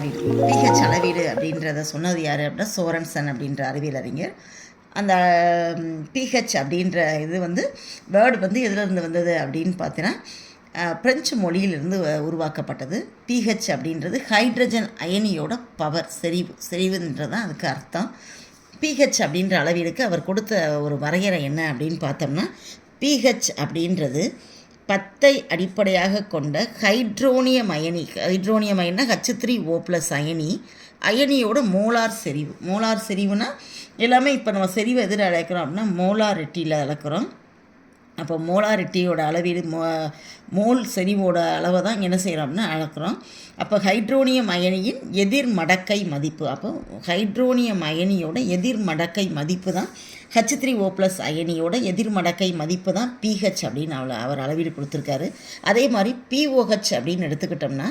அளவீடு. பிஹெச் அளவீடு அப்படின்றத சொன்னது யார் அப்படின்னா சோரன்சன் அப்படின்ற அறிவியல் அறிஞர். அந்த பிஹெச் அப்படின்ற இது வேர்டு எதுலேருந்து வந்தது அப்படின்னு பார்த்தீங்கன்னா பிரெஞ்சு மொழியிலிருந்து உருவாக்கப்பட்டது. பிஹெச் அப்படின்றது ஹைட்ரஜன் அயனியோட பவர் செறிவுன்றது தான் அதுக்கு அர்த்தம். பிஹெச் அப்படின்ற அளவீடுக்கு அவர் கொடுத்த ஒரு வரையறை என்ன அப்படின்னு பார்த்தோம்னா, பிஹெச் அப்படின்றது 10 அடிப்படையாக கொண்ட ஹைட்ரோனியம் அயனினா H3O+ அயனியோட மோலார் செறிவுனா எல்லாமே இப்போ நம்ம செறிவு எதில் அழைக்கிறோம் அப்படின்னா மோலாரிட்டியில் அளக்கிறோம். அப்போ மோலாரிட்டியோட அளவீடு மோல் செறிவோட அளவை தான் என்ன செய்கிறோம் அப்படின்னா அளக்கிறோம். அப்போ ஹைட்ரோனியம் அயனியின் எதிர் மடக்கை மதிப்பு, அப்போ ஹைட்ரோனியம் அயனியோட எதிர் மடக்கை மதிப்பு தான் H3O+ அயனியோட எதிர் மடக்கை மதிப்பு தான் பிஹெச் அப்படின்னு அவர் அளவீடு கொடுத்துருக்காரு. அதே மாதிரி பிஓஹெச் அப்படின்னு எடுத்துக்கிட்டோம்னா,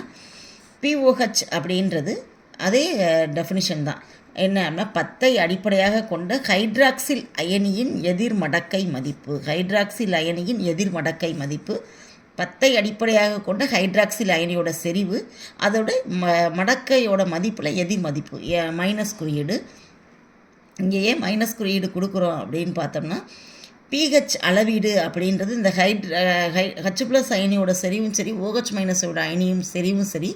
பிஓஹெச் அப்படின்றது அதே டெஃபினிஷன் தான். என்ன அப்படின்னா 10 அடிப்படையாக கொண்ட ஹைட்ராக்சில் அயனியின் எதிர் மடக்கை மதிப்பு. ஹைட்ராக்சில் அயனியின் எதிர் மடக்கை மதிப்பு 10 அடிப்படையாக கொண்ட ஹைட்ராக்சில் அயனியோட செறிவு, அதோட மடக்கையோட மதிப்பில் எதிர் மதிப்பு மைனஸ் குறியீடு. இங்கே ஏன் மைனஸ் குறியீடு கொடுக்குறோம் அப்படின்னு பார்த்தோம்னா, பிஹெச் அளவீடு அப்படின்றது இந்த H+ அயனியோட செறிவும் சரி, OH- அயனியும் செறிவும் சரி,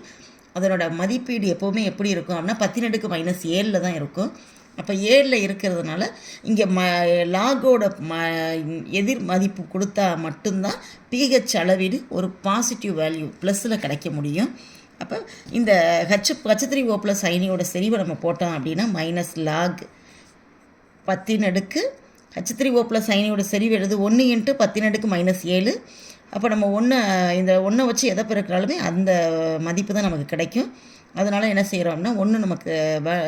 அதனோட மதிப்பீடு எப்போவுமே எப்படி இருக்கும் அப்படின்னா 10⁻⁻7 தான் இருக்கும். அப்போ 7 இருக்கிறதுனால இங்கே லாகோட எதிர் மதிப்பு கொடுத்தா மட்டும்தான் பிஹெச் அளவீடு ஒரு பாசிட்டிவ் வேல்யூ ப்ளஸில் கிடைக்க முடியும். அப்போ இந்த H3O+ அயனியோட செறிவை நம்ம போட்டோம் அப்படின்னா -log 10 H3O+ அயனியோட செறிவு எழுது 1 × 10⁻⁻7. அப்போ நம்ம இந்த 1 வச்சு எதை பெருக்கினாலுமே அந்த மதிப்பு தான் நமக்கு கிடைக்கும். அதனால் என்ன செய்கிறோம்னா 1 நமக்கு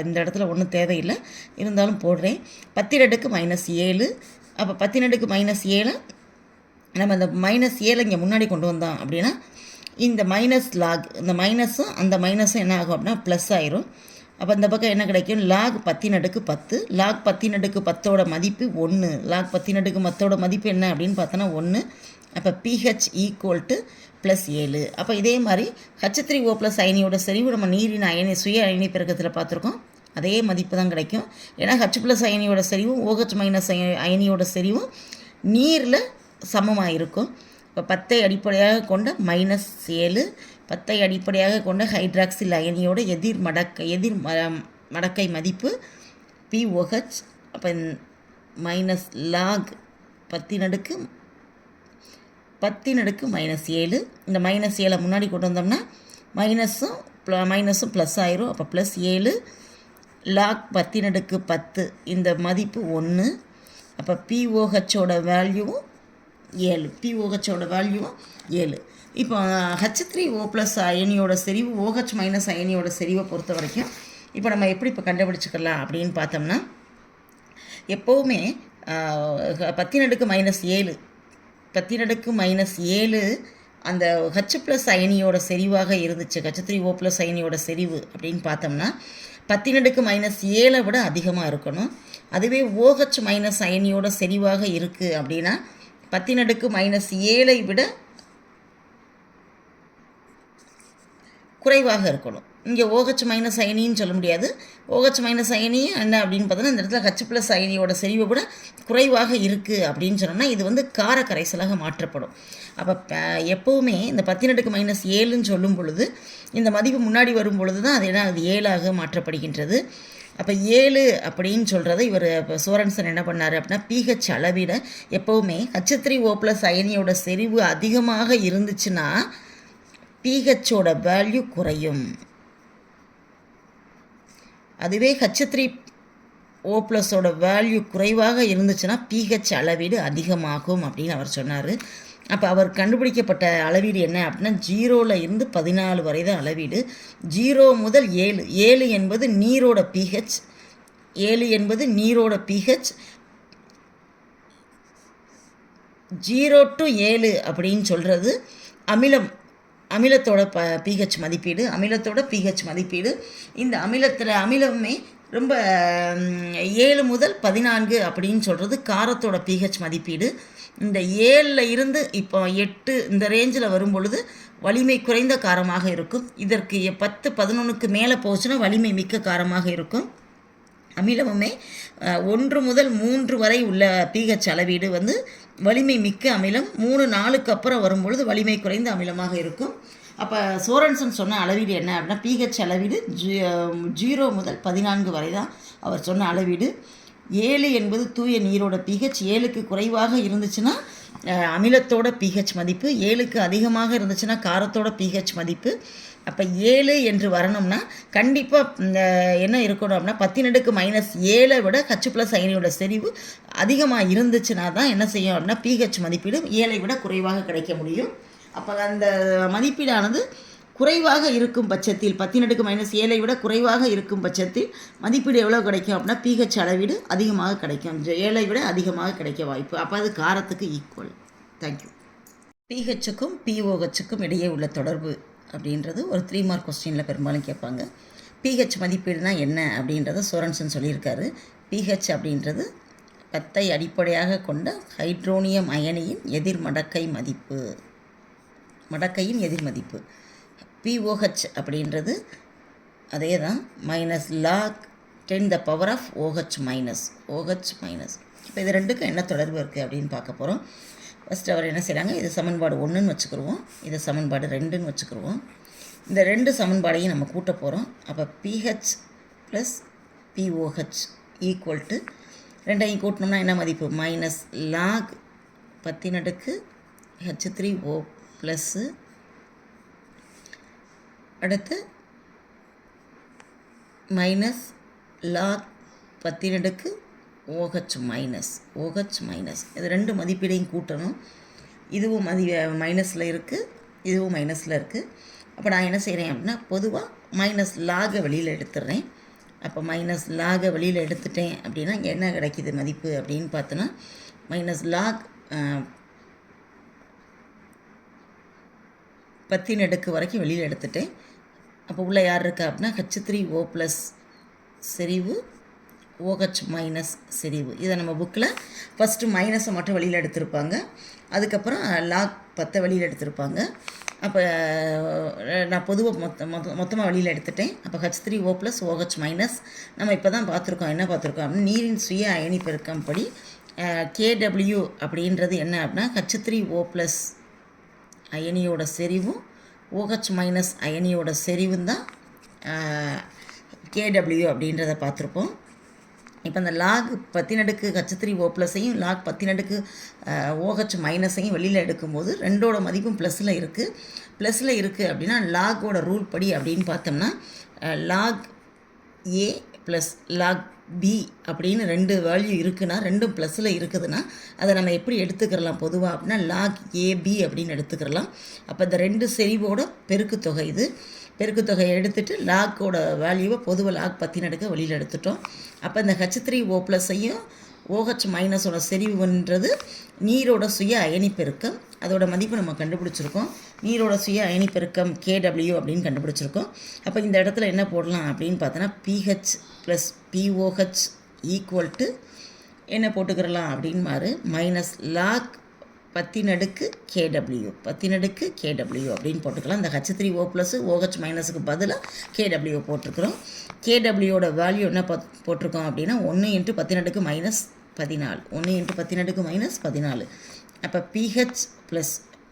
இந்த இடத்துல 1 தேவையில்லை, இருந்தாலும் போடுறேன். 10⁻⁻7. அப்போ 10⁻⁻7 நம்ம இந்த -7 இங்கே முன்னாடி கொண்டு வந்தோம் அப்படின்னா இந்த -log இந்த மைனஸும் அந்த மைனஸும் என்ன ஆகும் அப்படின்னா ப்ளஸ் ஆயிரும். அப்போ இந்த பக்கம் என்ன கிடைக்கும், log 10⁻10. log 10⁻10ஓட மதிப்பு 1. log 10⁻10ஓட மதிப்பு என்ன அப்படின்னு பார்த்தோன்னா 1. அப்போ பிஹெச் = +7. அப்போ இதே மாதிரி H3O+ அயனியோட செறிவு நம்ம நீரின் சுய அயனி பெருக்கத்தில் பார்த்துருக்கோம். அதே மதிப்பு தான் கிடைக்கும். ஏன்னா H+ அயனியோட செறிவும் OH- அயனியோட செறிவும் நீரில் சமமாக இருக்கும். இப்போ 10 அடிப்படையாக கொண்ட -7, 10 அடிப்படையாக கொண்ட ஹைட்ராக்சில் அயனியோட எதிர் மடக்கை மதிப்பு பிஓஹெச். அப்போ -log 10⁻⁻7. இந்த -7 முன்னாடி கொண்டு வந்தோம்னா மைனஸும் ப்ளஸ் ஆயிரும். அப்போ +7 log 10⁻10 இந்த மதிப்பு 1. அப்போ பிஓஹெச்சோட வேல்யூவும் 7. இப்போ H3O+ அயனியோட செறிவு OH- அயனியோட செறிவை பொறுத்த வரைக்கும் இப்போ நம்ம எப்படி கண்டுபிடிச்சிக்கலாம் அப்படின்னு பார்த்தோம்னா, எப்போவுமே 10⁻⁻7 அந்த H+ அயனியோட செறிவாக இருந்துச்சு. H3O+ அயனியோட செறிவு அப்படின்னு பார்த்தோம்னா 10⁻⁻7 விட அதிகமாக இருக்கணும். அதுவே OH- அயனியோட செறிவாக இருக்குது அப்படின்னா 10⁻⁻7 விட குறைவாக இருக்கணும். இங்கே OH- அயனின்னு சொல்ல முடியாது. OH- அயனியும் என்ன அப்படின்னு பார்த்தோன்னா இந்த இடத்துல H+ அயனியோட செறிவை விட குறைவாக இருக்குது அப்படின்னு சொன்னோம்னா இது கார கரைசலாக மாற்றப்படும். அப்போ எப்போவுமே இந்த 10⁻⁻7ன்னு சொல்லும் பொழுது இந்த மதிப்பு முன்னாடி வரும் பொழுது தான் அது 7ஆக மாற்றப்படுகின்றது. அப்போ 7 அப்படின்னு சொல்கிறத இவர் சோரன்சன் என்ன பண்ணார் அப்படின்னா, பிஹெச் அளவிட எப்போவுமே H3O+ அயனியோட செறிவு அதிகமாக இருந்துச்சுன்னா பிஹெச்சோட வேல்யூ குறையும். அதுவே H3O+ஓட வேல்யூ குறைவாக இருந்துச்சுன்னா பிஹெச் அளவீடு அதிகமாகும் அப்படின்னு அவர் சொன்னார். அப்போ அவர் கண்டுபிடிக்கப்பட்ட அளவீடு என்ன அப்படின்னா 0 இருந்து 14 வரை தான் அளவீடு. 0 முதல் 7. 7 என்பது நீரோட பிஹெச். 0 to 7 அப்படின்னு சொல்கிறது அமிலத்தோட பிஹெச் மதிப்பீடு. இந்த அமிலமே ரொம்ப 7 முதல் 14 அப்படின்னு சொல்கிறது காரத்தோட பிஹெச் மதிப்பீடு. இந்த 7 இருந்து இப்போ 8 இந்த ரேஞ்சில் வரும் பொழுது வலிமை குறைந்த காரமாக இருக்கும். இதற்கு 10, 11க்கு மேலே போச்சுன்னா வலிமை மிக்க காரமாக இருக்கும். அமிலமுமே 1 முதல் 3 வரை உள்ள pH அளவீடு வந்து வலிமை மிக்க அமிலம். 3, 4க்கு அப்புறம் வரும்பொழுது வலிமை குறைந்த அமிலமாக இருக்கும். அப்போ சோரன்சன் சொன்ன அளவீடு என்ன அப்படின்னா pH அளவீடு 0 முதல் 14 வரை தான் அவர் சொன்ன அளவீடு. 7 என்பது தூய நீரோட pH. 7க்கு குறைவாக இருந்துச்சுன்னா அமிலத்தோட pH மதிப்பு, 7க்கு அதிகமாக இருந்துச்சுன்னா காரத்தோட pH மதிப்பு. அப்போ 7 என்று வரணும்னா கண்டிப்பாக என்ன இருக்கணும் அப்படின்னா 10⁻⁻7 விட H+ அயனியோட செறிவு அதிகமாக இருந்துச்சுன்னா தான் என்ன செய்யும் அப்படின்னா pH மதிப்பீடு 7ஐ விட குறைவாக கிடைக்க முடியும். அப்போ அந்த மதிப்பீடானது குறைவாக இருக்கும் பட்சத்தில் 10⁻⁻7ஐ விட குறைவாக இருக்கும் பட்சத்தில் மதிப்பீடு எவ்வளோ கிடைக்கும் அப்படின்னா pH அளவீடு அதிகமாக கிடைக்கும். 7ஐ விட அதிகமாக கிடைக்க வாய்ப்பு. அப்போ அது காரத்துக்கு ஈக்குவல். தேங்க்யூ. pHக்கும் pOHக்கும் இடையே உள்ள தொடர்பு அப்படின்றது ஒரு 3 மார்க் கொஸ்டினில் பெரும்பாலும் கேட்பாங்க. pH மதிப்பீடுனா என்ன அப்படின்றத சோரன்சன் சொல்லியிருக்காரு. pH அப்படின்றது 10ஐ அடிப்படையாக கொண்ட ஹைட்ரோனியம் அயனியின் எதிர்மடக்கை மதிப்பு, மடக்கையின் எதிர்மதிப்பு. pOH அப்படின்றது அதே தான் -log10⁻⁻OH-. இப்போ இது ரெண்டுக்கும் என்ன தொடர்பு இருக்குது அப்படின்னு பார்க்க போகிறோம். ஃபஸ்ட்டு அவர் என்ன செய்கிறாங்க, இது சமன்பாடு 1ன்னு வச்சுக்கிடுவோம், இது சமன்பாடு 2ன்னு வச்சுக்கிடுவோம். இந்த 2 சமன்பாடையும் நம்ம கூட்ட போகிறோம். அப்போ pH + pOH ஈக்குவல் டு 2ஐயும் கூட்டினோம்னா என்ன மதிப்பு -log10⁻⁻H3O ப்ளஸ்ஸு அடுத்து -log10⁻OH-. இது 2 மதிப்பீடையும் கூட்டணும். இதுவும் மைனஸில் இருக்குது, இதுவும் மைனஸில் இருக்குது. அப்போ நான் என்ன செய்கிறேன் அப்படின்னா பொதுவாக -log வெளியில் எடுத்துடுறேன். அப்போ -log வெளியில் எடுத்துட்டேன் அப்படின்னா இங்கே என்ன கிடைக்கிது மதிப்பு அப்படின்னு பார்த்தோன்னா -log 10 வரைக்கும் வெளியில் எடுத்துட்டேன். அப்போ உள்ளே யார் இருக்கா அப்படின்னா H3O + செறிவு, OH- செறிவு. இதை நம்ம புக்கில் ஃபஸ்ட்டு மைனஸை மட்டும் வெளியில் எடுத்திருப்பாங்க, அதுக்கப்புறம் log 10 வெளியில் எடுத்திருப்பாங்க. அப்போ நான் பொதுவாக மொத்தமாக வெளியில் எடுத்துட்டேன். அப்போ H3O + OH- நம்ம இப்போ தான் பார்த்துருக்கோம். என்ன பார்த்துருக்கோம் அப்படின்னா நீரின் சுய அயனி பெருக்கம் படி KW அப்படின்றது என்ன அப்படின்னா H3O + அயனியோட செறிவும் OH- அயனியோட செறிவும் தான் KW அப்படின்றத பார்த்துருப்போம். இப்போ அந்த log 10 H3O +ஐயும் log 10 OH- வெளியில் எடுக்கும்போது ரெண்டோட மதிப்பும் ப்ளஸில் இருக்குது அப்படின்னா லாகோட ரூல் படி அப்படின்னு பார்த்தோம்னா log A + log B அப்படின்னு 2 வேல்யூ இருக்குன்னா, ரெண்டும் ப்ளஸில் இருக்குதுன்னா அதை நம்ம எப்படி எடுத்துக்கிறலாம் பொதுவாக அப்படின்னா log AB அப்படின்னு எடுத்துக்கிறலாம். அப்போ இந்த 2 செறிவோட பெருக்குத்தொகை இது. பெருக்குத்தொகையை எடுத்துகிட்டு லாகோட வேல்யூவை பொதுவாக log 10 வெளியில் எடுத்துட்டோம். அப்போ இந்த H3O +ஐயும் OH- செறிவுன்றது நீரோட சுய அயனி பெருக்கம். அதோட மதிப்பு நம்ம கண்டுபிடிச்சிருக்கோம். நீரோட சுய அயனி பெருக்கம் KW அப்படின்னு கண்டுபிடிச்சிருக்கோம். அப்போ இந்த இடத்துல என்ன போடலாம் அப்படின்னு பார்த்தோன்னா pH + pOH ஈக்குவல் டு என்ன போட்டுக்கிறலாம் அப்படின்னு -log 10 KW அப்படின்னு போட்டுக்கலாம். இந்த H3O + OH- பதிலாக KW போட்டிருக்கிறோம். KWயோட வேல்யூ என்ன போட்டிருக்கோம் அப்படின்னா 1 × 10⁻14. 1 × 10⁻14. அப்போ pH +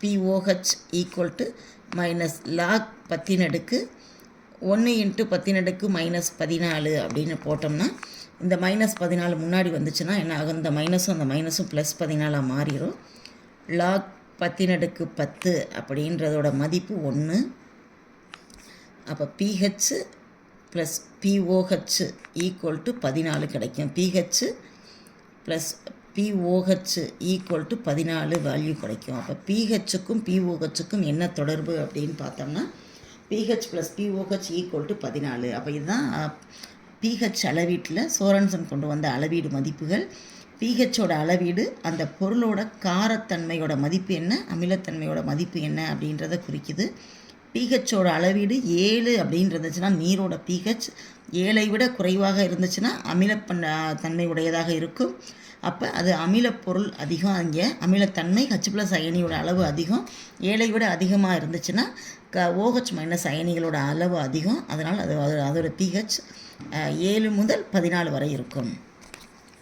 pOH equal to -log 10 1 × 10⁻14 அப்படின்னு போட்டோம்னா இந்த -14 முன்னாடி வந்துச்சுன்னா என்ன ஆகும், இந்த மைனஸும் அந்த மைனஸும் +14 மாறிடும். log 10 அப்படின்றதோட மதிப்பு 1. அப்போ pH + pOH ஈக்குவல் டு 14 கிடைக்கும். pH + pOH equal to 14 value கிடைக்கும். அப்போ pHக்கும் pOHக்கும் என்ன தொடர்பு அப்படின்னு பார்த்தோம்னா pH + pOH ஈக்குவல் டு 14. அப்போ இதுதான் pH அளவீட்டில் சோரன்சன் கொண்டு வந்த அளவீடு மதிப்புகள். pHோட அளவீடு அந்த பொருளோட காரத்தன்மையோட மதிப்பு என்ன, அமிலத்தன்மையோட மதிப்பு என்ன அப்படின்றத குறிக்குது. pHோட அளவீடு 7 அப்படின்னு இருந்துச்சுன்னா நீரோட pH 7ஐ விட குறைவாக இருந்துச்சுன்னா தன்மை உடையதாக இருக்கும். அப்போ அது அமிலப்பொருள் அதிகம், அங்கே அமிலத்தன்மை H+ அயனியோட அளவு அதிகம், 7 விட அதிகமாக இருந்துச்சுன்னா OH- அயனிகளோட அளவு அதிகம். அதனால் அதோட pH 7 முதல் 14 வரை இருக்கும்.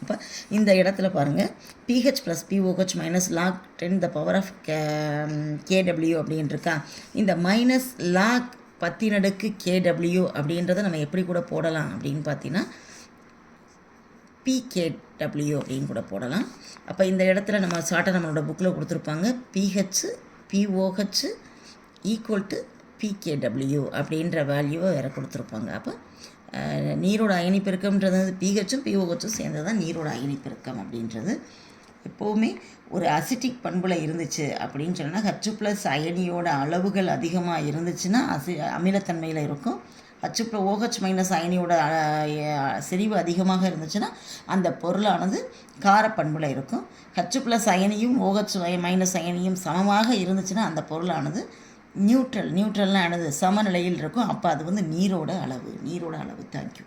அப்போ இந்த இடத்துல பாருங்கள், pH + POH - log 10⁻⁴ kW அப்படின்னு இருக்கா. இந்த -log 10 kW அப்படின்றத நம்ம எப்படி கூட போடலாம் அப்படின்னு பார்த்தீங்கன்னா pKW அப்படின்னு கூட போடலாம். அப்போ இந்த இடத்துல நம்ம ஷார்ட்டாக நம்மளோட புக்கில் கொடுத்துருப்பாங்க pH POH = pKW அப்படின்ற வேல்யூவை வேறு கொடுத்துருப்பாங்க. அப்போ நீரோட அயனி பெருக்கம்ன்றது pHம் POHம் சேர்ந்தது தான் நீரோட அயனி பெருக்கம் அப்படின்றது. எப்போவுமே ஒரு அசிட்டிக் பண்புல இருந்துச்சு அப்படின்னு சொன்னால் H+ அயனியோட அளவுகள் அதிகமாக இருந்துச்சுன்னா அமிலத்தன்மையில் இருக்கும். OH- அயனியோட செறிவு அதிகமாக இருந்துச்சுன்னா அந்த பொருளானது காரப்பண்புல இருக்கும். H+ அயனியும் OH- அயனியும் சமமாக இருந்துச்சுன்னா அந்த பொருளானது நியூட்ரல்னால் சமநிலையில் இருக்கும். அப்போ அது நீரோட அளவு. தேங்க்யூ.